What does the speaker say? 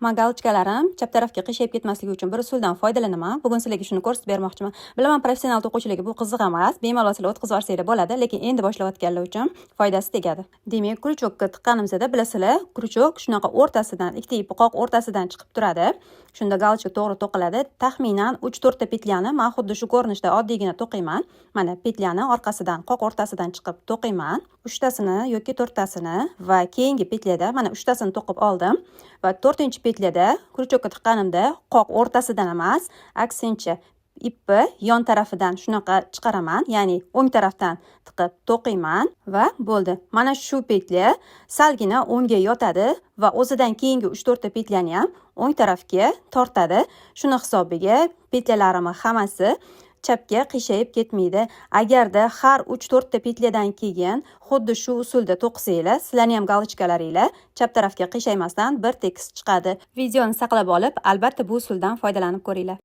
Galotchkalarim chap tarafga qiyshayib ketmasligi uchun bir usuldan foydalanaman. Bugun sizlarga shuni ko'rsatib bermoqchiman. Bilaman, professional to'quvchilarga bu qiziq emas. Bemalol sizlar o'tkazib yuborsanglar bo'ladi, lekin endi boshlayotganlar uchun foydasi tegadi. Demak, krючокка tiqqanimizda bilasizlar, krючок shunaqa o'rtasidan, ikkita ipi qoq o'rtasidan chiqib turadi. Shunda galochka to'g'ri to'qiladi. Taxminan 3-4 ta petlyani men xuddi shu ko'rinishda oddiygina to'qiyman. Mana petlyani orqasidan, qoq o'rtasidan chiqib to'qiyman. 3tasini yoki 4tasini va keyingi pelyada mana 3tasini to'qib oldim va 4-pelyada krючокка tiqqanimda qoq o'rtasidan emas, aksincha ipni yon tarafidan shunaqa chiqaraman, ya'ni o'ng tarafdan tiqib to'qiyman va bo'ldi. Mana shu petля salgina o'ngga yotadi va o'zidan keyingi 3-4 ta pelyani ham o'ng tarafga tortadi. Shuni hisobiga petlalarimning hammasi chapga qiyshayib ketmaydi. Agarda har 3-4 ta petladan keyin xuddi shu usulda to'qisanglar, sizlarning ham galochkalaringlar chap tarafga qiyshaymasdan bir tekis chiqadi. Videoni saqlab olib, albatta bu usuldan foydalanib ko'ringlar.